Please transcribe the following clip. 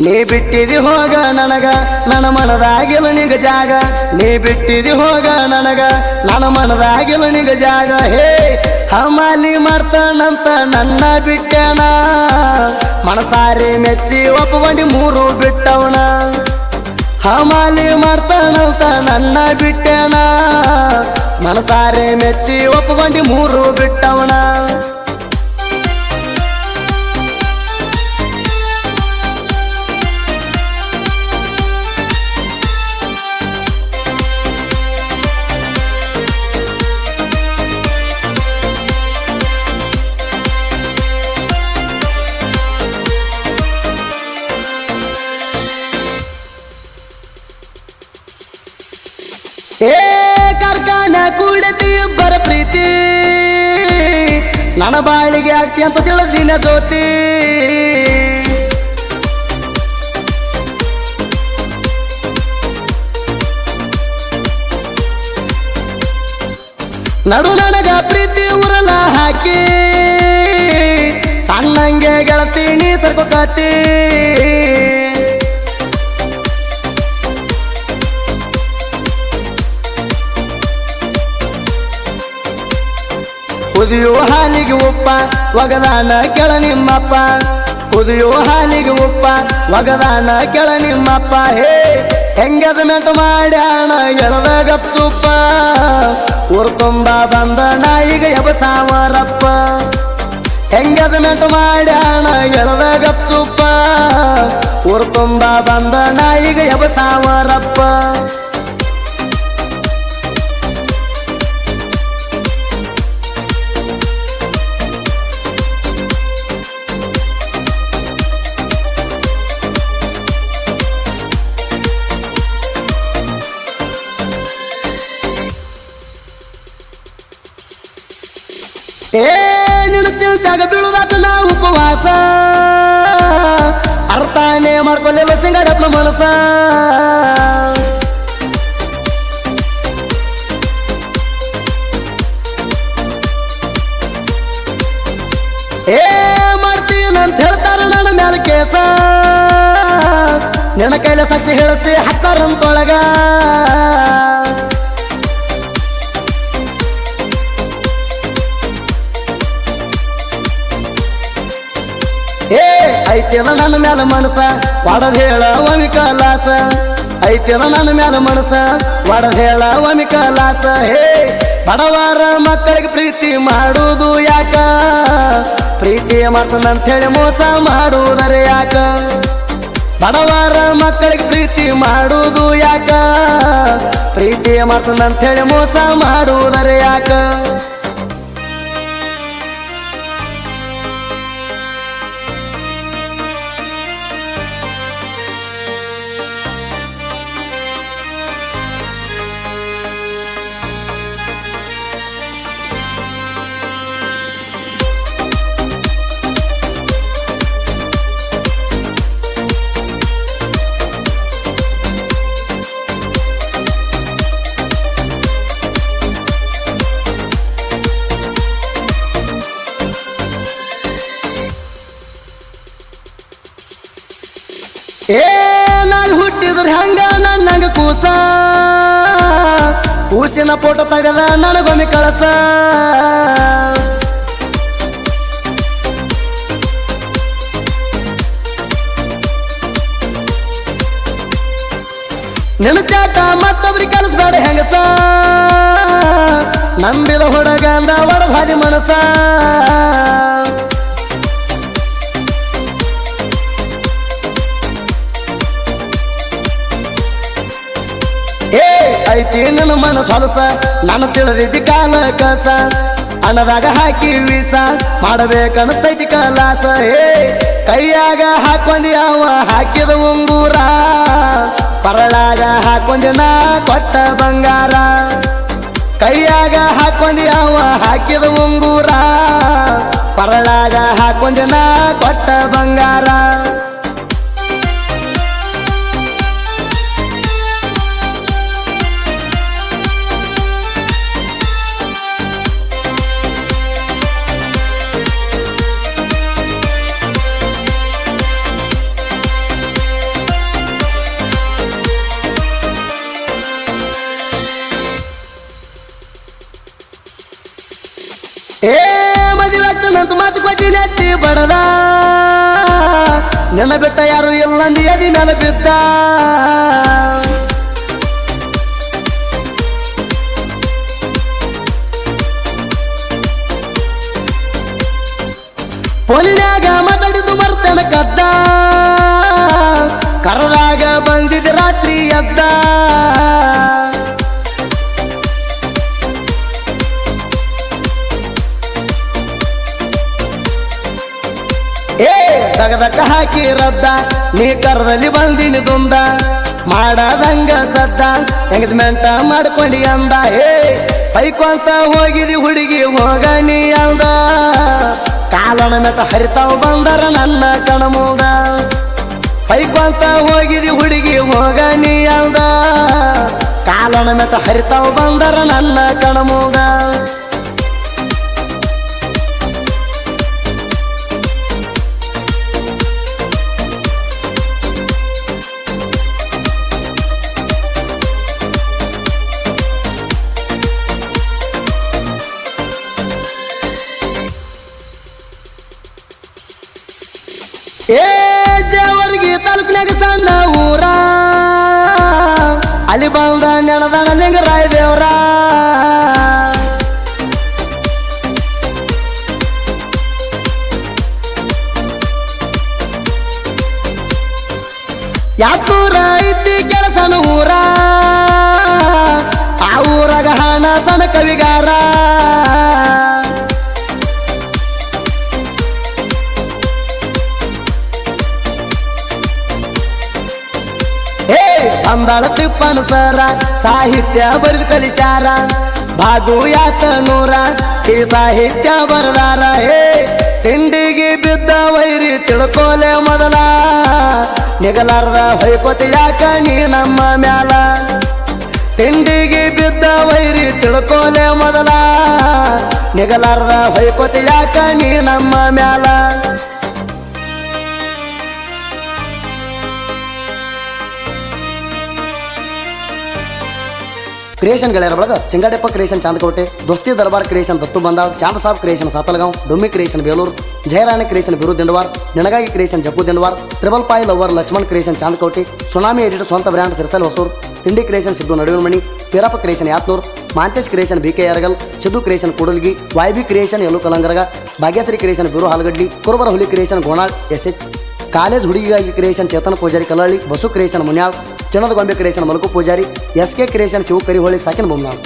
ನೀ ಬಿಟ್ಟಿದಿ ಹೋಗ ನನಗ ನನ್ನ ಮನದಾಗಿಲ್ಲ ನಿಗ ಜಾಗ ನೀ ಬಿಟ್ಟಿದಿ ಹೋಗ ನನಗ ನನ್ನ ಮನದಾಗಿಲ್ಲ ನಿಗ ಜಾಗ ಹೇ ಹಮಾಲಿ ಮಾಡ್ತಾನಂತ ನನ್ನ ಬಿಟ್ಟಣ ಮನಸಾರಿ ಮೆಚ್ಚಿ ಒಪ್ಪಗೊಂಡಿ ಮೂರು ಬಿಟ್ಟವನ ಹಮಾಲಿ ಮಾಡ್ತಾನಂತ ನನ್ನ ಬಿಟ್ಟಣ ಮನಸಾರಿ ಮೆಚ್ಚಿ ಒಪ್ಪಗೊಂಡಿ ಮೂರು ಬಿಟ್ಟವನ ಏ ಕಾರ್ಖಾನ ಕೂಡತಿ ಇಬ್ಬರ ಪ್ರೀತಿ ನನ್ನ ಬಾಳಿಗೆ ಆಗ್ತಿ ಅಂತ ತಿಳಿದಿನ ಜ್ಯೋತಿ ನಡು ನನಗ ಪ್ರೀತಿ ಉರಲ ಹಾಕಿ ಸಣ್ಣಂಗೆ ಗೆಳತಿ ನೀ ಸರ್ಕೊಕತಿ ಕುದಿಯೋ ಹಾಲಿಗೆ ಉಪ್ಪ ಒಗದಾನ ಕೆಳ ನಿಮ್ಮಪ್ಪ ಕುದಿಯೋ ಹಾಲಿಗೆ ಉಪ್ಪ ಒಗದಾನ ಕೆಳ ನಿಮ್ಮಪ್ಪ ಹೇ ಎಂಗೇಜ್ಮೆಂಟ್ ಮಾಡ್ಯಾಣ ಎಳದ ಗಪ್ಸುಪ್ಪ ಊರು ತುಂಬ ಬಂದ ನಾಯಿಗ ಎಬಸಾವರಪ್ಪ ಎಂಗೇಜ್ಮೆಂಟ್ ಮಾಡ್ಯಾಣ ಎಳದ ಗಪ್ಸುಪ್ಪ ಊರು ತುಂಬ ಬಂದ ನಾಯಿಗ ಎಬಸಾವರಪ್ಪ ಏ ನಿನ್ನ ಚಿಂತಾಗ ಬೀಳುದಾತ ನಾ ಉಪವಾಸ ಅರ್ಥಾನೇ ಮಾಡ್ಕೊಳ್ಳಿಲ್ಲ ಸಿಂಗಾರಪ್ಪನ ಮನಸ ಏ ಮಾಡ್ತೀನಂತ ಹೇಳ್ತಾರ ನನ್ನ ಮ್ಯಾಲ ಕೇಸ ನಿನ್ನ ಕೈಲ ಸಾಕ್ಷಿ ಹೇಳಿಸಿ ಹಾಕ್ತಾರಂತೊಳಗ ಏ ಐತಿನ ನನ್ನ ಮ್ಯಾಲ ಮನಸ ಒಡದ್ ಹೇಳ ಒಮ್ಮಿ ಕಲಾಸ ಐತಿನ ನನ್ನ ಮ್ಯಾಲ ಮನಸ ಒಡದ್ ಹೇಳ ಒಮ್ಮಿ ಕಲಾಸ ಹೇ ಬಡವಾರ ಮಕ್ಕಳಿಗೆ ಪ್ರೀತಿ ಮಾಡುವುದು ಯಾಕ ಪ್ರೀತಿ ಮಾಡ್ತಾನಂತ ಹೇಳಿ ಮೋಸ ಮಾಡುವುದರೆ ಯಾಕ ಬಡವಾರ ಮಕ್ಕಳಿಗೆ ಪ್ರೀತಿ ಮಾಡುವುದು ಯಾಕ ಪ್ರೀತಿ ಮಾಡ್ತಾನಂತ ಹೇಳಿ ಮೋಸ ಮಾಡುವುದರೆ ಯಾಕ ಏ ನಾನು ಹುಟ್ಟಿದ್ರೆ ಹಂಗ ನನ್ನಂಗ ಕೂಸ ಕೂಸಿನ ಫೋಟೋ ತೆಗದ ನನಗೊಮ್ಮೆ ಕಳಸ ನೆನಚಾಟ ಮತ್ತೊಬ್ರಿಗೆ ಕಲಿಸ್ಬೇಡ ಹೆಂಗಸ ನಂಬಿದ ಹುಡುಗಂದ ಒಡದ ಹಾದಿ ಮನಸ ಏ ಐತಿ ನನ್ನ ಮನಸ್ ಹೊಲಸ ನಾನು ತಿಳಿದಿದ್ದಿ ಕಾಲ ಕಸ ಅನ್ನದಾಗ ಹಾಕಿ ವೀಸ ಮಾಡಬೇಕನ್ನತೈತಿ ಕಲಾಸ ಹೇ ಕೈಯಾಗ ಹಾಕೊಂಡಿ ಅವ ಹಾಕಿದ ಉಂಗೂರ ಪರಳಾಗ ಹಾಕೊಂಡಿ ನಾ ಕೊಟ್ಟ ಬಂಗಾರ ಕೈಯಾಗ ಹಾಕೊಂಡಿ ಅವ ಹಾಕಿದ ಉಂಗೂರ ಪರಳಾಗ ಹಾಕೊಂಡಿ ನಾ ಕೊಟ್ಟ ಬಂಗಾರ ಒಂದು ಮಾತು ಕೊಟ್ಟಿನ ಎತ್ತಿ ಬಡದ ನಿನ್ನ ಬಿಟ್ಟ ಯಾರು ಇಲ್ಲಂದಿ ಎದಿ ಮೇಲೆ ಬಿದ್ದ ಪೋಲಿನ್ಯಾಗ ಮಾತಾಡಿದ್ದು ಮರ್ತನ ಕದ್ದ ಕರದಾಗ ಬಂದಿದ್ದ ರಾತ್ರಿ ಎದ್ದ ಏ ದಗದಕ್ಕ ಹಾಕಿ ರದ್ದ ನೀ ಕರದಲ್ಲಿ ಬಂದಿನಿ ದುಂದ ಮಾಡದಂಗ ಸದ್ದ ಎಂಗೇಜ್ಮೆಂಟ್ ಮಾಡ್ಕೊಂಡಿ ಅಂದ ಏ ಪೈಕೊಂತ ಹೋಗಿದಿ ಹುಡುಗಿ ಹೋಗ ನೀ ಅಂದ ಕಾಲನ ಮೆಟ್ಟ ಹರಿತಾವ್ ಬಂದರ ನನ್ನ ಕಣಮೂದ ಪೈಕೊಂತ ಹೋಗಿದಿ ಹುಡುಗಿ ಹೋಗ ನೀ ಅಂದ ಕಾಲನ ಮೆಟ್ಟ ಹರಿತಾವ್ ಬಂದರ ನನ್ನ ಕಣಮೂದ ಏ ಜೇವರ್ಗಿ ತಾಲೂಕಿನಾಗ ಸಣ್ಣ ಊರ ಅಲ್ಲಿ ಬಂದ ನೆನದಾನ ಲಿಂಗರಾಯ ದೇವ್ರ ಯಾತೂರ ಐತಿ ಕೆಲಸನ ಊರ ಆ ಊರಾಗ ಹಣ ಸಣ್ಣ ಕವಿಗಾರ ಅಂದಾಳ ತಿಪ್ಪನ ಸರ ಸಾಹಿತ್ಯ ಬರೆದು ಕಲಿಸ್ಯಾರ ಭಾಗು ಯಾತ ನೂರ ಈ ಸಾಹಿತ್ಯ ಬರದಾರ ಹೇ ತಿಂಡಿಗೆ ಬಿದ್ದ ವೈರಿ ತಿಳ್ಕೋಲೆ ಮೊದಲ ನಿಗಲಾರ್ದ ಹೊಯ್ಕೋತಿ ಯಾಕ ನೀ ನಮ್ಮ ಮ್ಯಾಲ ತಿಂಡಿಗೆ ಬಿದ್ದ ವೈರಿ ತಿಳ್ಕೋಲೆ ಮೊದಲ ನಿಗಲಾರ್ದ ಹೊಯ್ಕೋತಿ ಯಾಕ ನೀ ನಮ್ಮ ಮ್ಯಾಲ ಕ್ರಿಯೇಷನ್ ಗೆಳೆಯರ ಬಳಗ ಸಿಂಗಾಡೆಪ್ಪ ಕ್ರಿಯೇಷನ್ ಚಾಂದಕೋಟೆ ದೋಸ್ತಿ Darbar creation Dattu Bandal Chanda Saab creation Satalgaon Dummi creation Belur Jayarani creation Biru Dindavar ನಿನಗಾಗಿ ಕ್ರಿಯೇಷನ್ ಜಪ್ಪು ದಿಂಡವಾರ್ ಟ್ರಿಬಲ್ ಪಾಯ್ lover Laxman creation Chandakote tsunami editor ಸ್ವಂತ ಬ್ರ್ಯಾಂಡ್ ಸಿರ್ಸಲ್ ಹೊಸೂರ್ ತಿಂಡಿ creation Siddu Naduvinamani Veerappa creation Yatnur Mantesh creation BK Yaragal Siddu creation Kudalgi YB creation Yallu Kalangaraga Bhagyashree creation Biru Halagadli ಕುರುಬರ ಹುಲಿ ಕ್ರಿಯೇಷನ್ ಗೋಣಾಳ್ SH ಕಾಲೇಜ್ ಹುಡುಗಿಗಾಗಿ ಕ್ರಿಯೇಷನ್ ಚೇತನ್ ಪೂಜಾರಿ ಕಲ್ಲಳ್ಳಿ ಬಸು ಕ್ರಿಯೇಷನ್ ಮುನ್ಯಾಳ್ ಚಿನ್ನದ ಗೊಂಬೆ creation Malaku Pujari SK creation Shiva Kariholi ಸಾಕಿನ ಬೊಮ್ಮನಾಳ್